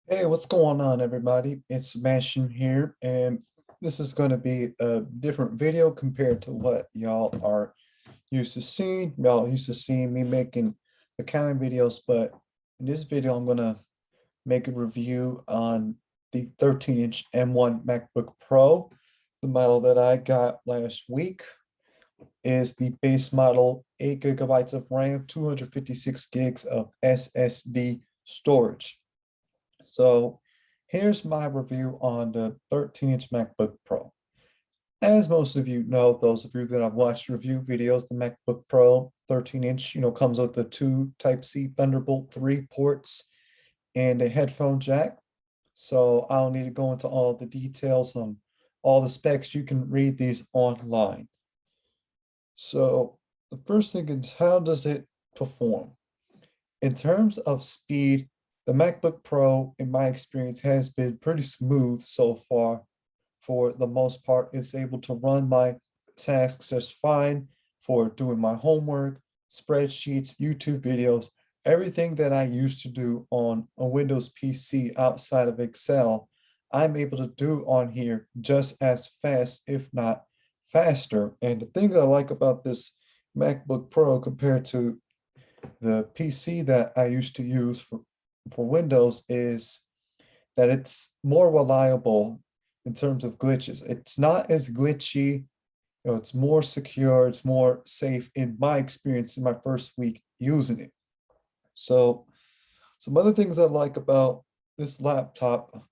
Hey, what's going on, everybody? It's Sebastian here, and this is going to be a different video compared to what y'all are used to seeing. Y'all used to seeing me making accounting videos, but in this video, I'm going to make a review on the 13-inch M1 MacBook Pro. The model that I got last week is the base model, 8 gigabytes of RAM, 256 gigs of SSD storage. So here's my review on the 13-inch MacBook Pro. As most of you know, those of you that have watched review videos, the MacBook Pro 13-inch, comes with the two Type-C Thunderbolt 3 ports and a headphone jack. So I don't need to go into all the details on all the specs. You can read these online. So the first thing is, how does it perform? In terms of speed, the MacBook Pro, in my experience, has been pretty smooth so far. For the most part, it's able to run my tasks just fine for doing my homework, spreadsheets, YouTube videos, everything that I used to do on a Windows PC outside of Excel, I'm able to do on here just as fast, if not faster. And the thing I like about this MacBook Pro compared to the PC that I used to use for Windows is that it's more reliable in terms of glitches. It's not as glitchy, it's more secure, it's more safe in my experience in my first week using it. So some other things I like about this laptop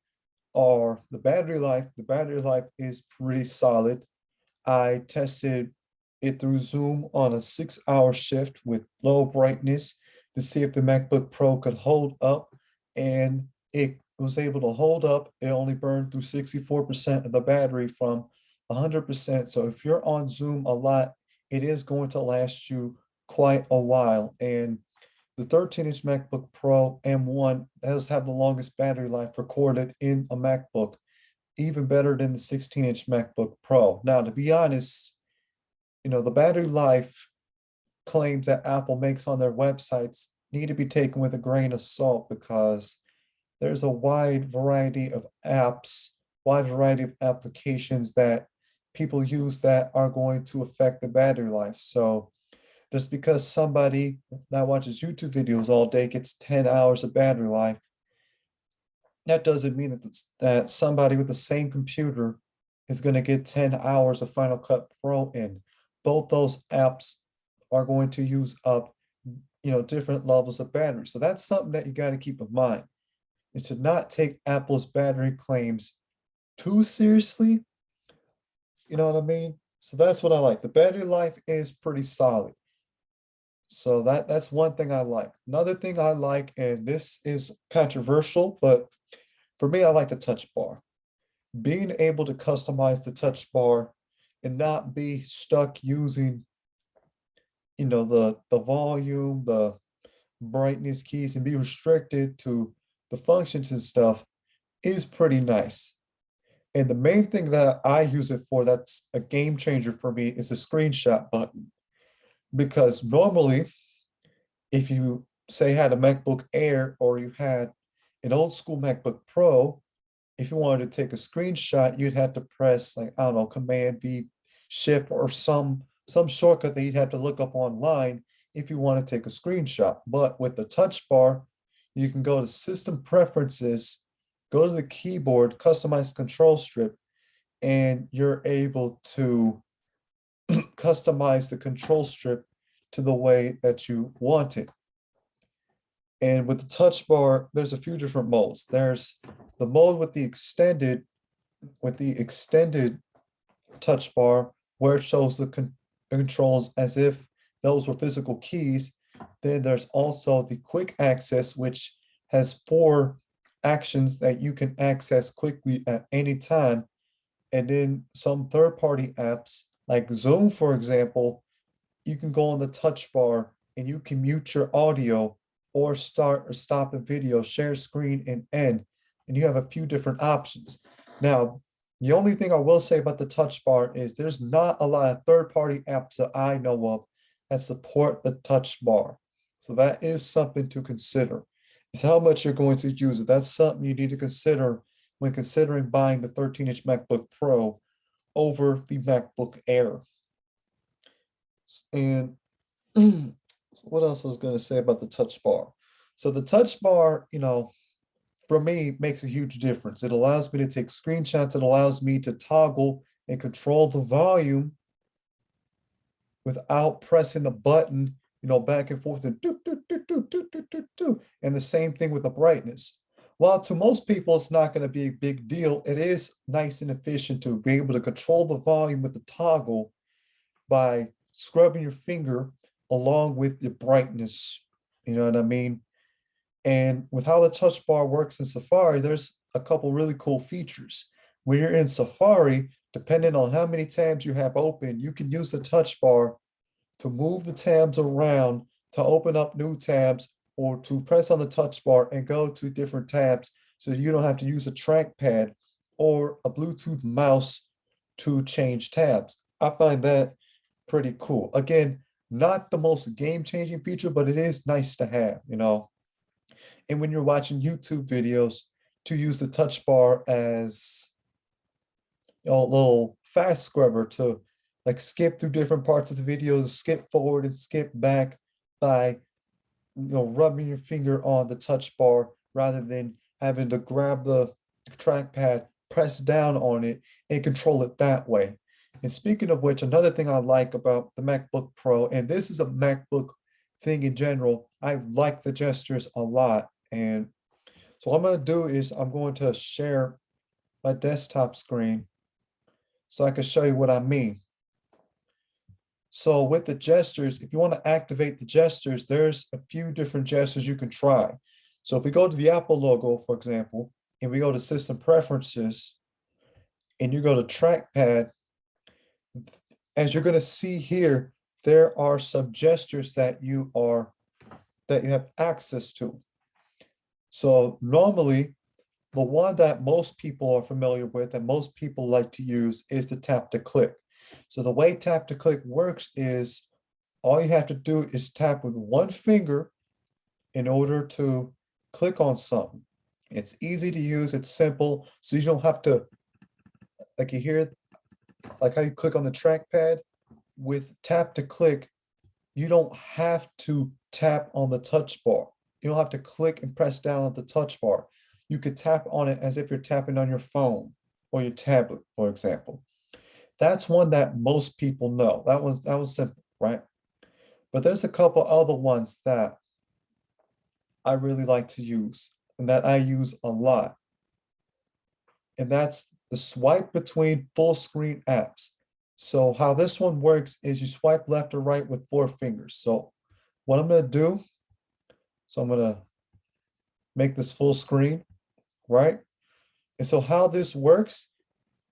are the battery life. The battery life is pretty solid. I tested it through Zoom on a 6-hour shift with low brightness to see if the MacBook Pro could hold up, and it was able to hold up. It only burned through 64% of the battery from 100%. So if you're on Zoom a lot, it is going to last you quite a while. And the 13-inch MacBook Pro M1 does have the longest battery life recorded in a MacBook, even better than the 16-inch MacBook Pro. Now, to be honest, the battery life claims that Apple makes on their websites need to be taken with a grain of salt, because there's a wide variety of apps, wide variety of applications that people use that are going to affect the battery life. So just because somebody that watches YouTube videos all day gets 10 hours of battery life, that doesn't mean that somebody with the same computer is going to get 10 hours of Final Cut Pro in. Both those apps are going to use up, different levels of battery. So that's something that you got to keep in mind, is to not take Apple's battery claims too seriously. You know what I mean? So that's what I like. The battery life is pretty solid. So that's one thing I like. Another thing I like, and this is controversial, but for me, I like the touch bar. Being able to customize the touch bar and not be stuck using, the volume, the brightness keys, and be restricted to the functions and stuff is pretty nice. And the main thing that I use it for, that's a game changer for me, is the screenshot button. Because normally, if you say had a MacBook Air or you had an old school MacBook Pro, if you wanted to take a screenshot, you'd have to press, like, I don't know, Command V, Shift, or some shortcut that you'd have to look up online if you want to take a screenshot. But with the touch bar, you can go to System Preferences, go to the keyboard, customize control strip, and you're able to customize the control strip to the way that you want it. And with the touch bar, there's a few different modes. There's the mode with the extended touch bar, where it shows the controls as if those were physical keys. Then there's also the quick access, which has 4 actions that you can access quickly at any time. And then some third-party apps like Zoom, for example, you can go on the touch bar and you can mute your audio or start or stop a video, share screen, and end. And you have a few different options. Now, the only thing I will say about the touch bar is there's not a lot of third-party apps that I know of that support the touch bar. So that is something to consider. is how much you're going to use it. That's something you need to consider when considering buying the 13-inch MacBook Pro over the MacBook Air. And so what else I was going to say about the touch bar? So the touch bar, for me, makes a huge difference. It allows me to take screenshots. It allows me to toggle and control the volume without pressing the button, back and forth and do, do, do, do, do, do, do, do. And the same thing with the brightness. While to most people, it's not going to be a big deal, it is nice and efficient to be able to control the volume with the toggle by scrubbing your finger along with the brightness. You know what I mean? And with how the touch bar works in Safari, there's a couple really cool features. When you're in Safari, depending on how many tabs you have open, you can use the touch bar to move the tabs around to open up new tabs or to press on the touch bar and go to different tabs so you don't have to use a trackpad or a Bluetooth mouse to change tabs. I find that pretty cool. Again, not the most game-changing feature, but it is nice to have, And when you're watching YouTube videos, to use the touch bar as a little fast scrubber to like skip through different parts of the videos, skip forward and skip back by rubbing your finger on the touch bar rather than having to grab the trackpad, press down on it, and control it that way. And speaking of which, another thing I like about the MacBook Pro, and this is a MacBook thing in general, I like the gestures a lot. And so what I'm going to do is I'm going to share my desktop screen so I can show you what I mean. So with the gestures, if you want to activate the gestures, there's a few different gestures you can try. So if we go to the Apple logo, for example, and we go to System Preferences, and you go to Trackpad, as you're going to see here, there are some gestures that you have access to. So normally, the one that most people are familiar with and most people like to use is the tap to click. So the way tap to click works is all you have to do is tap with one finger in order to click on something. It's easy to use, it's simple, so you don't have to, like you hear, like how you click on the trackpad, with tap to click, you don't have to tap on the touch bar. You don't have to click and press down on the touch bar. You could tap on it as if you're tapping on your phone or your tablet, for example. That's one that most people know. That was simple, right? But there's a couple other ones that I really like to use and that I use a lot. And that's the swipe between full screen apps. So how this one works is you swipe left or right with 4 fingers. So what I'm going to do, I'm going to make this full screen, right? And so how this works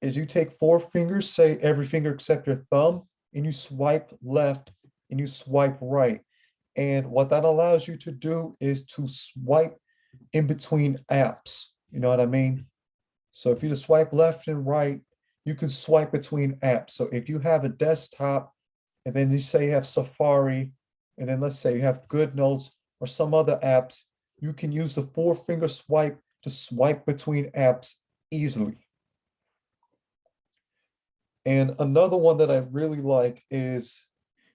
is you take 4 fingers, say every finger except your thumb, and you swipe left and you swipe right. And what that allows you to do is to swipe in between apps. You know what I mean? So if you just swipe left and right, you can swipe between apps. So if you have a desktop and then you say you have Safari, and then let's say you have GoodNotes or some other apps, you can use the 4-finger swipe to swipe between apps easily. And another one that I really like is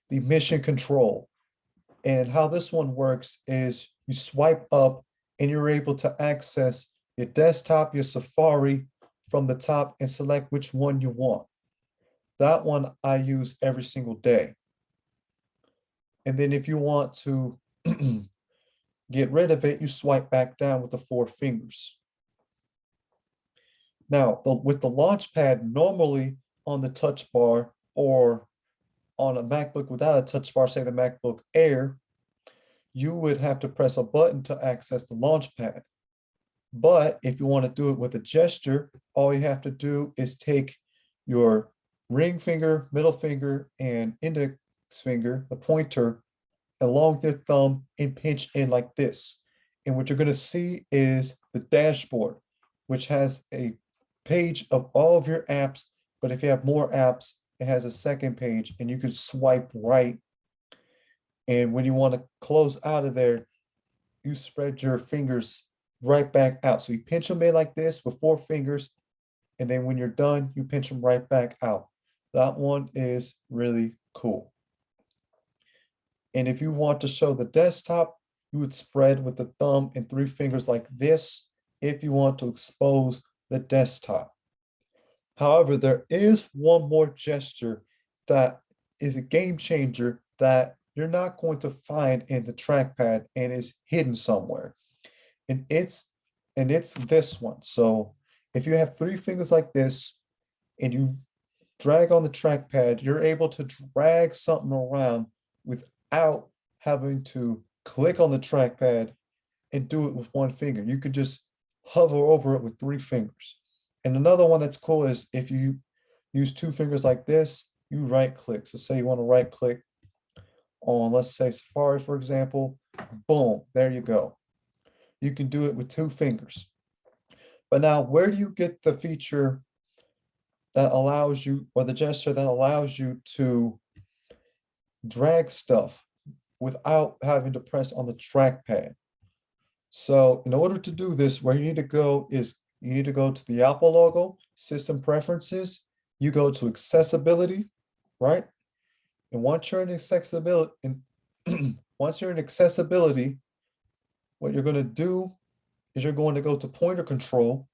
the mission control. And how this one works is you swipe up and you're able to access your desktop, your Safari from the top and select which one you want. That one I use every single day. And then if you want to get rid of it, you swipe back down with the 4 fingers. Now, with the launch pad, normally on the touch bar or on a MacBook without a touch bar, say the MacBook Air, you would have to press a button to access the launch pad. But if you want to do it with a gesture, all you have to do is take your ring finger, middle finger, and index finger, the pointer, along with your thumb and pinch in like this. And what you're going to see is the dashboard, which has a page of all of your apps. But if you have more apps, it has a second page and you can swipe right. And when you want to close out of there, you spread your fingers right back out. So you pinch them in like this with 4 fingers, and then when you're done, you pinch them right back out. That one is really cool. And if you want to show the desktop, you would spread with the thumb and 3 fingers like this if you want to expose the desktop. However, there is one more gesture that is a game changer that you're not going to find in the trackpad and is hidden somewhere. And it's this one. So if you have 3 fingers like this and you drag on the trackpad, you're able to drag something around without having to click on the trackpad and do it with 1 finger. You could just hover over it with 3 fingers. And another one that's cool is if you use 2 fingers like this, you right click. So say you want to right click on, let's say Safari, for example, boom, there you go. You can do it with 2 fingers. But now, where do you get the feature that allows you, or the gesture that allows you to drag stuff without having to press on the trackpad? So in order to do this, where you need to go is you need to go to the Apple logo, System Preferences, you go to Accessibility, right? And once you're in accessibility, once you're in accessibility, what you're going to do is you're going to go to Pointer Control.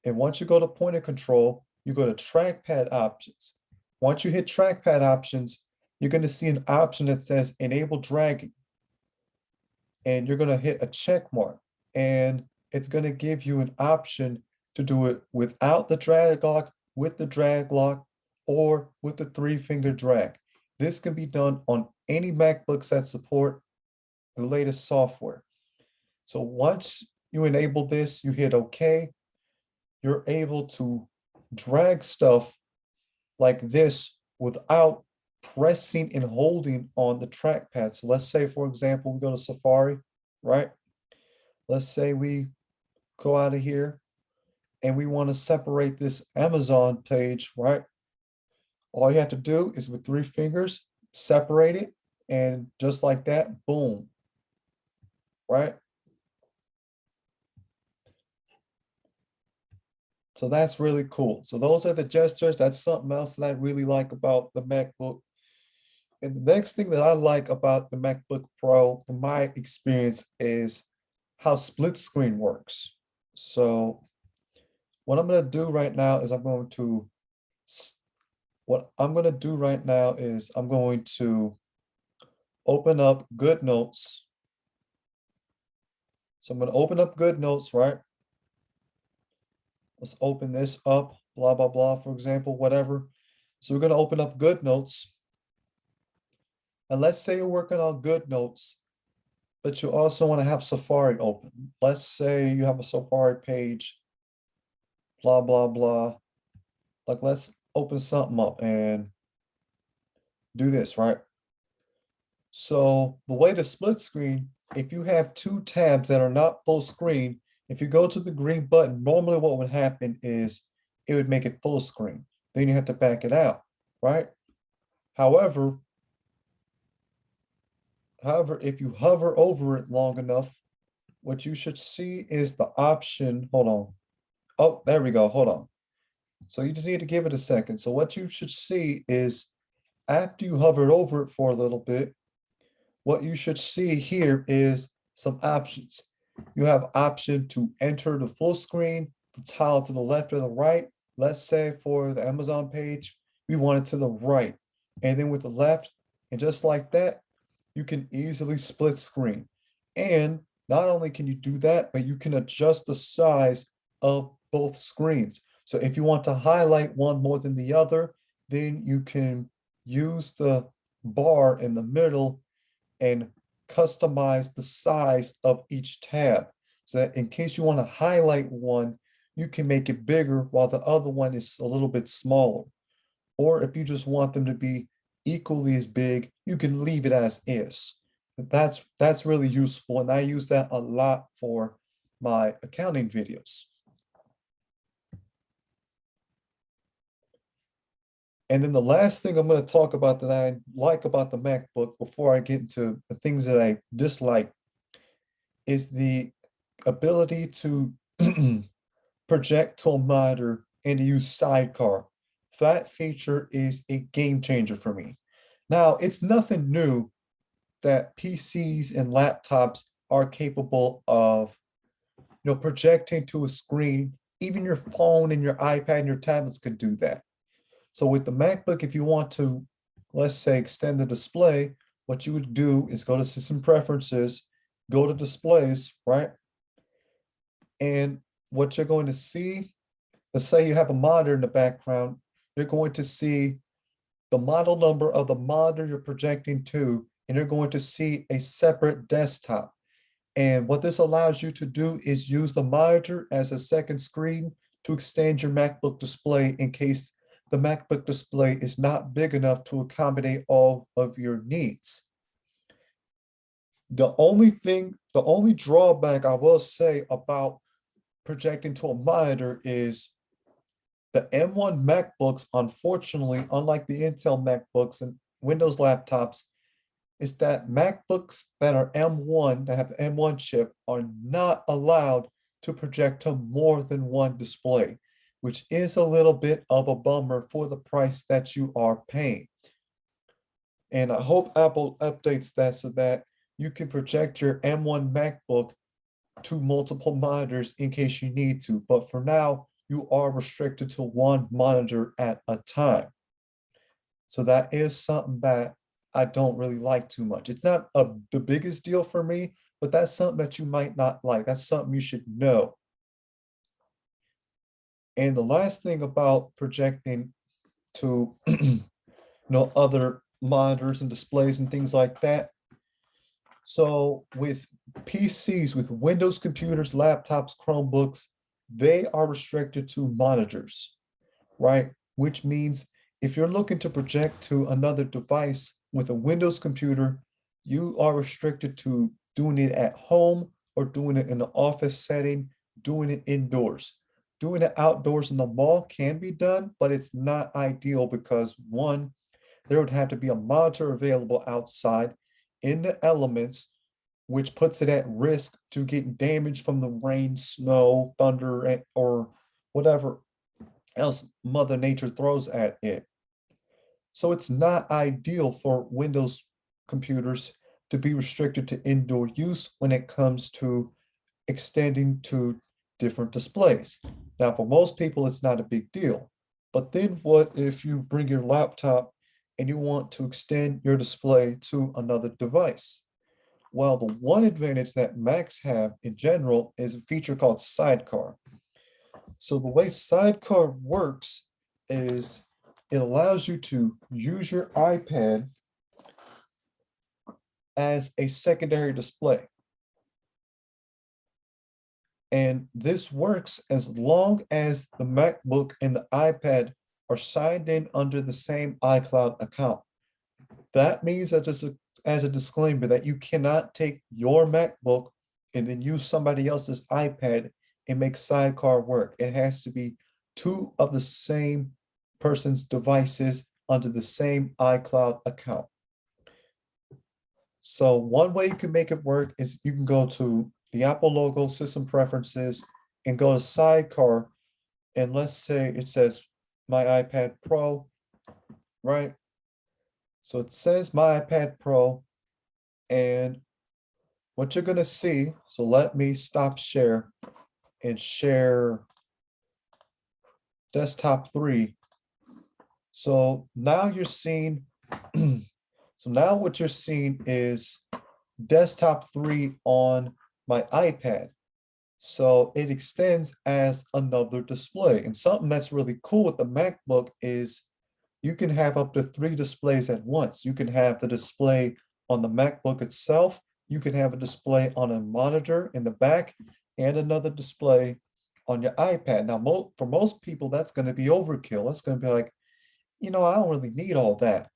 And once you go to Pointer Control, you go to Trackpad Options. Once you hit Trackpad Options, you're going to see an option that says Enable Dragging. And you're going to hit a check mark. And it's going to give you an option to do it without the drag lock, with the drag lock, or with the 3-finger drag. This can be done on any MacBooks that support the latest software. So once you enable this, you hit OK, you're able to drag stuff like this without pressing and holding on the trackpad. So let's say, for example, we go to Safari, right? Let's say we go out of here and we want to separate this Amazon page, right? All you have to do is with 3 fingers, separate it, and just like that, boom, right? So that's really cool. So those are the gestures. That's something else that I really like about the MacBook. And the next thing that I like about the MacBook Pro, in my experience, is how split screen works. So what I'm going to do right now is I'm going to open up GoodNotes. So I'm going to open up GoodNotes, right? Let's open this up, blah, blah, blah, for example, whatever. So we're going to open up GoodNotes. And let's say you're working on GoodNotes, but you also want to have Safari open. Let's say you have a Safari page, blah, blah, blah. Like, let's open something up and do this, right? So the way to split screen, if you have 2 tabs that are not full screen, if you go to the green button, normally what would happen is it would make it full screen. Then you have to back it out, right? However, if you hover over it long enough, what you should see is the option, hold on. Oh, there we go, hold on. So you just need to give it a second. So what you should see is after you hovered over it for a little bit, what you should see here is some options. You have option to enter the full screen, the tile to the left or the right. Let's say for the Amazon page, we want it to the right. And then with the left, and just like that, you can easily split screen. And not only can you do that, but you can adjust the size of both screens. So if you want to highlight one more than the other, then you can use the bar in the middle and customize the size of each tab. So that in case you want to highlight one, you can make it bigger while the other one is a little bit smaller. Or if you just want them to be equally as big, you can leave it as is. That's really useful, and I use that a lot for my accounting videos. And then the last thing I'm going to talk about that I like about the MacBook before I get into the things that I dislike is the ability to project to a monitor and to use Sidecar. That feature is a game changer for me. Now, it's nothing new that PCs and laptops are capable of, projecting to a screen. Even your phone and your iPad and your tablets could do that. So with the MacBook, if you want to, let's say, extend the display, what you would do is go to System Preferences, go to Displays, right? And what you're going to see, let's say you have a monitor in the background, you're going to see the model number of the monitor you're projecting to, and you're going to see a separate desktop. And what this allows you to do is use the monitor as a second screen to extend your MacBook display in case the MacBook display is not big enough to accommodate all of your needs. The only drawback I will say about projecting to a monitor is the M1 MacBooks, unfortunately, unlike the Intel MacBooks and Windows laptops, is that MacBooks that are M1, that have the M1 chip, are not allowed to project to more than one display, which is a little bit of a bummer for the price that you are paying. And I hope Apple updates that so that you can project your M1 MacBook to multiple monitors in case you need to. But for now, you are restricted to one monitor at a time. So that is something that I don't really like too much. It's not the biggest deal for me, but that's something that you might not like. That's something you should know. And the last thing about projecting to other monitors and displays and things like that. So with PCs, with Windows computers, laptops, Chromebooks, they are restricted to monitors, right? Which means if you're looking to project to another device with a Windows computer, you are restricted to doing it at home or doing it in an office setting, doing it indoors. Doing it outdoors in the mall can be done, but it's not ideal because one, there would have to be a monitor available outside in the elements, which puts it at risk to get damaged from the rain, snow, thunder, or whatever else Mother Nature throws at it. So it's not ideal for Windows computers to be restricted to indoor use when it comes to extending to different displays. Now, for most people, it's not a big deal. But then what if you bring your laptop and you want to extend your display to another device? Well, the one advantage that Macs have in general is a feature called Sidecar. So the way Sidecar works is it allows you to use your iPad as a secondary display. And this works as long as the MacBook and the iPad are signed in under the same iCloud account. That means that just as a disclaimer that you cannot take your MacBook and then use somebody else's iPad and make Sidecar work. It has to be two of the same person's devices under the same iCloud account. So one way you can make it work is you can go to the Apple logo, System Preferences, and go to Sidecar. And let's say it says my iPad Pro, right? So it says my iPad Pro, and what you're gonna see, so let me stop share and share desktop 3. So now you're seeing, so now what you're seeing is desktop 3 on my iPad. So it extends as another display. And something that's really cool with the MacBook is you can have up to 3 displays at once. You can have the display on the MacBook itself. You can have a display on a monitor in the back and another display on your iPad. Now, for most people, that's going to be overkill. That's going to be like, I don't really need all that.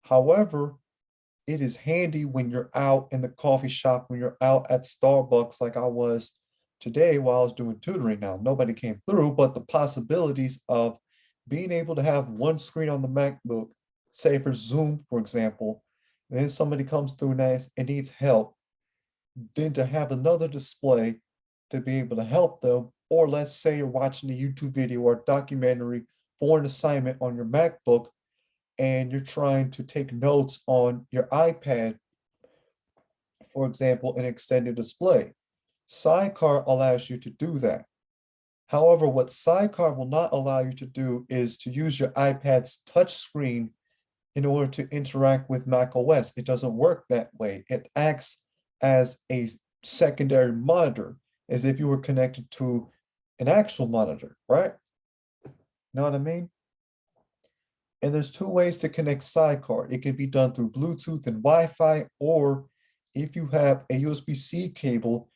However, it is handy when you're out in the coffee shop, when you're out at Starbucks, like I was today while I was doing tutoring. Now, nobody came through, but the possibilities of being able to have one screen on the MacBook, say for Zoom, for example, and then somebody comes through and needs help, than to have another display to be able to help them. Or let's say you're watching a YouTube video or a documentary for an assignment on your MacBook and you're trying to take notes on your iPad, for example, an extended display. Sidecar allows you to do that. However, what Sidecar will not allow you to do is to use your iPad's touchscreen in order to interact with macOS. It doesn't work that way. It acts as a secondary monitor, as if you were connected to an actual monitor, right? Know what I mean? And there's two ways to connect Sidecar. It can be done through Bluetooth and Wi-Fi, or if you have a USB-C cable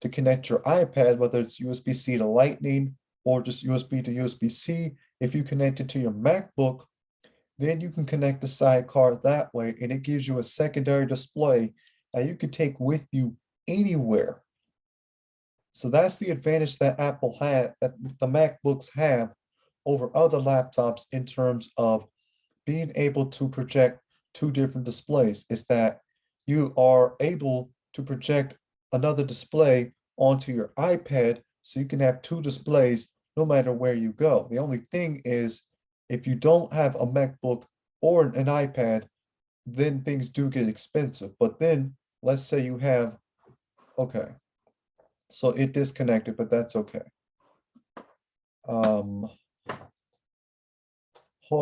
to connect your iPad, whether it's USB-C to Lightning or just USB to USB-C, if you connect it to your MacBook, then you can connect the Sidecar that way, and it gives you a secondary display that you can take with you anywhere. So that's the advantage that Apple had, that the MacBooks have over other laptops in terms of being able to project two different displays, is that you are able to project another display onto your iPad so you can have two displays no matter where you go. The only thing is, if you don't have a MacBook or an iPad, then things do get expensive. But then let's say you have, okay, so it disconnected, but that's okay. Hold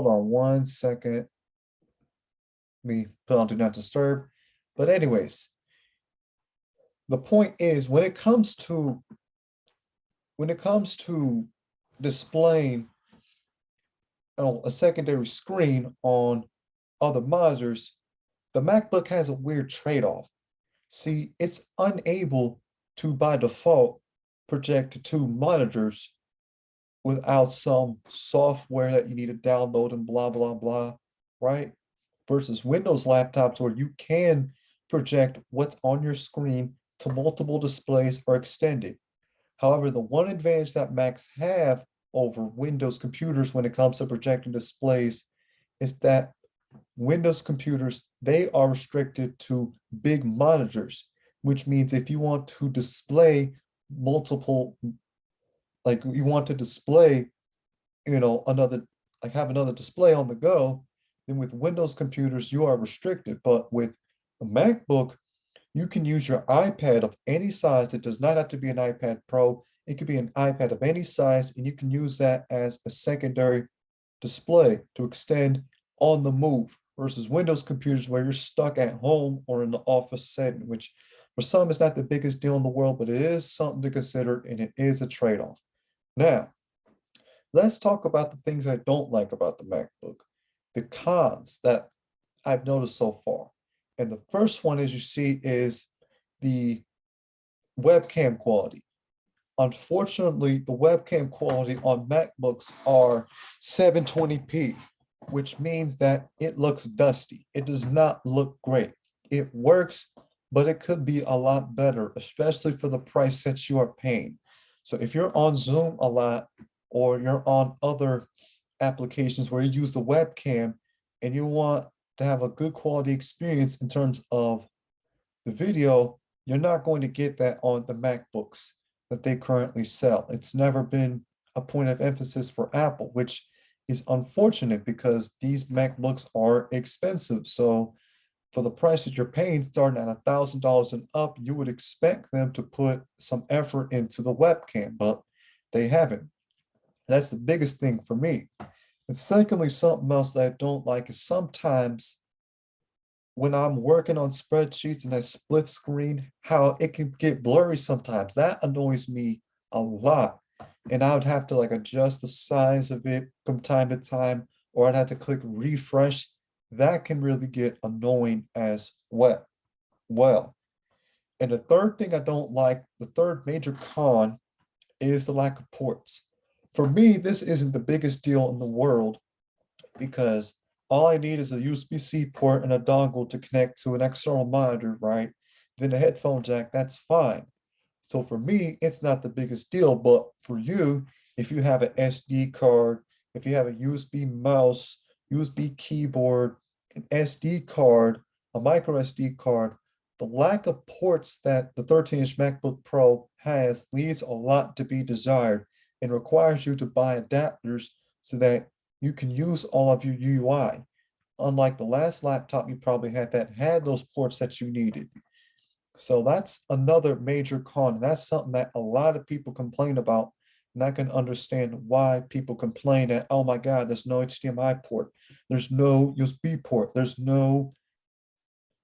on one second. Let me put on do not disturb. But anyways, the point is when it comes to displaying a secondary screen on other monitors, the MacBook has a weird trade-off. See, it's unable to, by default, project to two monitors without some software that you need to download and blah, blah, blah, right? Versus Windows laptops where you can project what's on your screen to multiple displays or extended. However, the one advantage that Macs have over Windows computers when it comes to projecting displays is that Windows computers, they are restricted to big monitors, which means if you want to display multiple, like you want to display, another, like have another display on the go, then with Windows computers, you are restricted. But with a MacBook, you can use your iPad of any size. It does not have to be an iPad Pro. It could be an iPad of any size, and you can use that as a secondary display to extend on the move versus Windows computers where you're stuck at home or in the office setting, which for some is not the biggest deal in the world, but it is something to consider, and it is a trade-off. Now, let's talk about the things I don't like about the MacBook, the cons that I've noticed so far. And the first one, as you see, is the webcam quality. Unfortunately, the webcam quality on MacBooks are 720p, which means that it looks dusty. It does not look great. It works, but it could be a lot better, especially for the price that you are paying. So if you're on Zoom a lot, or you're on other applications where you use the webcam and you want to have a good quality experience in terms of the video, you're not going to get that on the MacBooks that they currently sell. It's never been a point of emphasis for Apple, which is unfortunate because these MacBooks are expensive. So for the price that you're paying, starting at $1,000 and up, you would expect them to put some effort into the webcam, but they haven't. That's the biggest thing for me. And secondly, something else that I don't like is sometimes when I'm working on spreadsheets and I split screen, how it can get blurry sometimes. That annoys me a lot. And I would have to like adjust the size of it from time to time, or I'd have to click refresh. That can really get annoying as well. And the third thing I don't like, the third major con, is the lack of ports. For me, this isn't the biggest deal in the world because all I need is a USB-C port and a dongle to connect to an external monitor, right? Then a headphone jack, that's fine. So for me, it's not the biggest deal, but for you, if you have an SD card, if you have a USB mouse, USB keyboard, an SD card, a micro SD card, the lack of ports that the 13-inch MacBook Pro has leaves a lot to be desired and requires you to buy adapters so that you can use all of your UI. Unlike the last laptop you probably had that had those ports that you needed. So that's another major con. That's something that a lot of people complain about. And I can understand why people complain that, oh my God, there's no HDMI port, there's no USB port, there's no,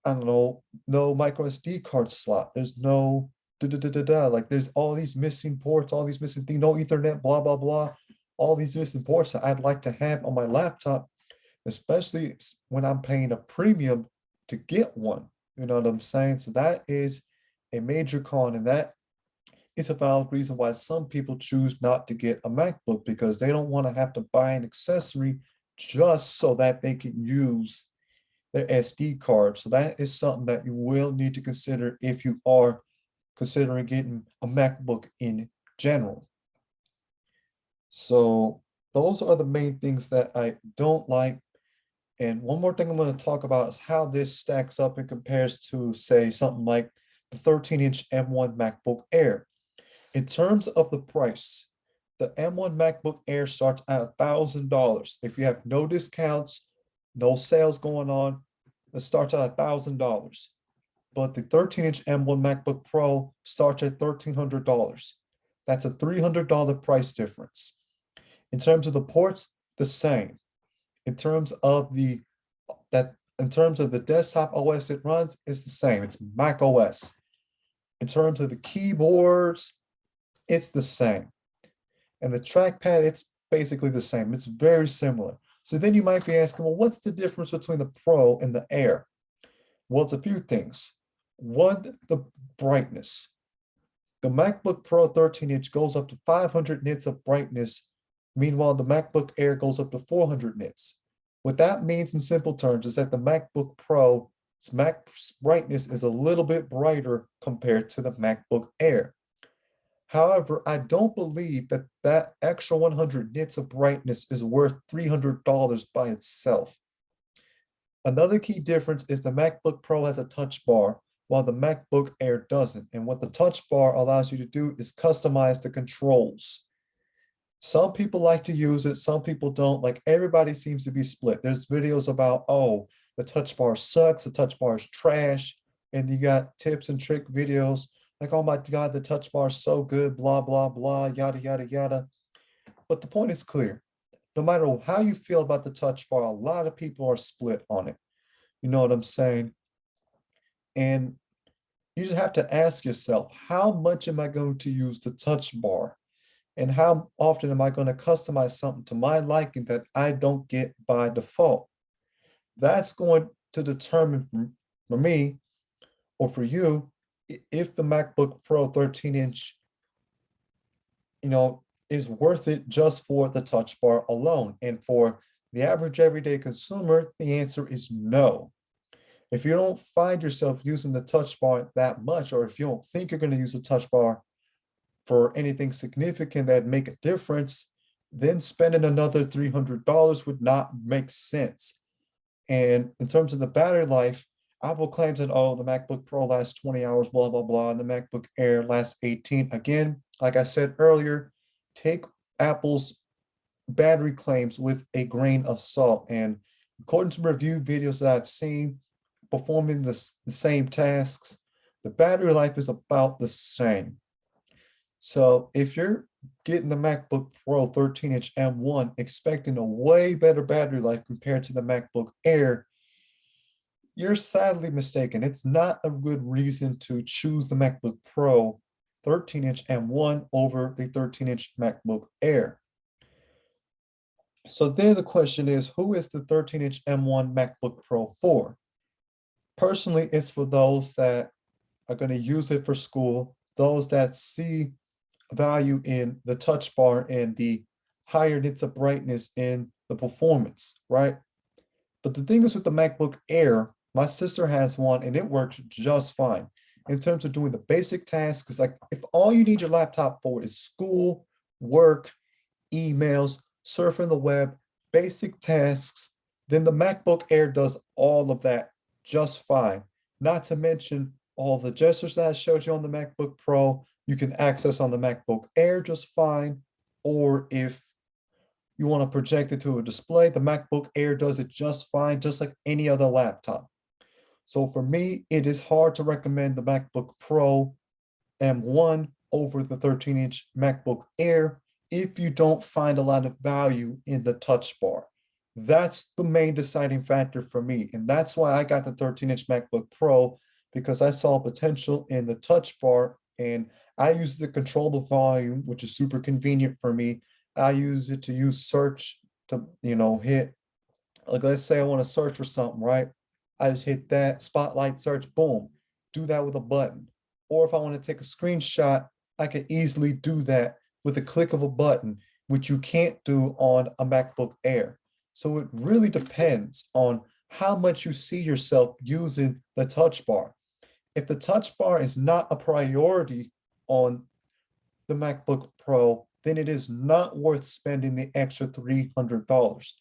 I don't know, no micro SD card slot, there's no like there's all these missing ports, all these missing things, no Ethernet, blah, blah, blah, all these missing ports that I'd like to have on my laptop, especially when I'm paying a premium to get one. You know what I'm saying? So that is a major con, and that is a valid reason why some people choose not to get a MacBook, because they don't want to have to buy an accessory just so that they can use their SD card. So that is something that you will need to consider if you are considering getting a MacBook in general. So those are the main things that I don't like. And one more thing I'm going to talk about is how this stacks up and compares to, say, something like the 13-inch M1 MacBook Air. In terms of the price, the M1 MacBook Air starts at $1,000. If you have no discounts, no sales going on, it starts at $1,000. But the 13-inch M1 MacBook Pro starts at $1,300. That's a $300 price difference. In terms of the ports, the same. In terms of the desktop OS it runs, it's the same. It's Mac OS. In terms of the keyboards, it's the same. And the trackpad, it's basically the same. It's very similar. So then you might be asking, well, what's the difference between the Pro and the Air? Well, it's a few things. One, the brightness. The MacBook Pro 13-inch goes up to 500 nits of brightness. Meanwhile, the MacBook Air goes up to 400 nits. What that means in simple terms is that the MacBook Pro's brightness is a little bit brighter compared to the MacBook Air. However, I don't believe that that extra 100 nits of brightness is worth $300 by itself. Another key difference is the MacBook Pro has a touch bar, while the MacBook Air doesn't. And what the touch bar allows you to do is customize the controls. Some people like to use it, some people don't. Like, everybody seems to be split. There's videos about, oh, the touch bar sucks, the touch bar is trash, and you got tips and trick videos like, oh my God, the touch bar is so good, blah, blah, blah, yada, yada, yada. But the point is clear. No matter how you feel about the touch bar, a lot of people are split on it. You know what I'm saying? And you just have to ask yourself, how much am I going to use the touch bar? And how often am I going to customize something to my liking that I don't get by default? That's going to determine for me or for you if the MacBook Pro 13-inch, is worth it just for the touch bar alone. And for the average everyday consumer, the answer is no. If you don't find yourself using the touch bar that much, or if you don't think you're going to use the touch bar for anything significant that make a difference, then spending another $300 would not make sense. And in terms of the battery life, Apple claims that, oh, the MacBook Pro lasts 20 hours, blah, blah, blah, and the MacBook Air lasts 18. Again, like I said earlier, take Apple's battery claims with a grain of salt. And according to review videos that I've seen performing the same tasks, the battery life is about the same. So if you're getting the MacBook Pro 13-inch M1 expecting a way better battery life compared to the MacBook Air, you're sadly mistaken. It's not a good reason to choose the MacBook Pro 13-inch M1 over the 13-inch MacBook Air. So then the question is, who is the 13-inch M1 MacBook Pro for? Personally, it's for those that are going to use it for school, those that see value in the touch bar and the higher nits of brightness in the performance, right? But the thing is with the MacBook Air, my sister has one and it works just fine. In terms of doing the basic tasks, like if all you need your laptop for is school, work, emails, surfing the web, basic tasks, then the MacBook Air does all of that just fine. Not to mention All the gestures that I showed you on the MacBook Pro, you can access on the MacBook Air just fine. Or if you want to project it to a display, the MacBook Air does it just fine, just like any other laptop. So for me, it is hard to recommend the MacBook Pro M1 over the 13-inch MacBook Air if you don't find a lot of value in the touch bar. That's the main deciding factor for me. And that's why I got the 13-inch MacBook Pro, because I saw potential in the touch bar and I use it to control the volume, which is super convenient for me. I use it to use search to, hit, like let's say I want to search for something, right? I just hit that spotlight search, boom, do that with a button. Or if I want to take a screenshot, I can easily do that with a click of a button, which you can't do on a MacBook Air. So it really depends on how much you see yourself using the touch bar. If the touch bar is not a priority on the MacBook Pro, then it is not worth spending the extra $300.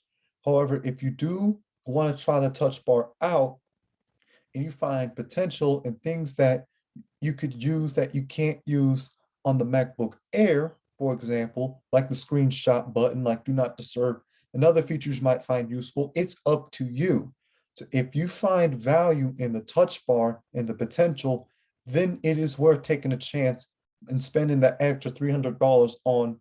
However, if you do want to try the touch bar out and you find potential in things that you could use that you can't use on the MacBook Air, for example, like the screenshot button, like do not disturb, and other features you might find useful, it's up to you. So if you find value in the touch bar and the potential, then it is worth taking a chance and spending that extra $300 on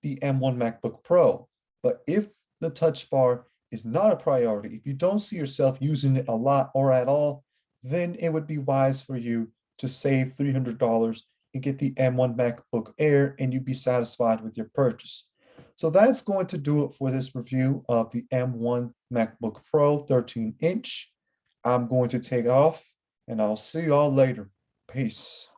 the M1 MacBook Pro. But if the touch bar is not a priority, if you don't see yourself using it a lot or at all, then it would be wise for you to save $300 and get the M1 MacBook Air, and you'd be satisfied with your purchase. So that's going to do it for this review of the M1 MacBook Pro 13-inch. I'm going to take off and I'll see y'all later. Peace.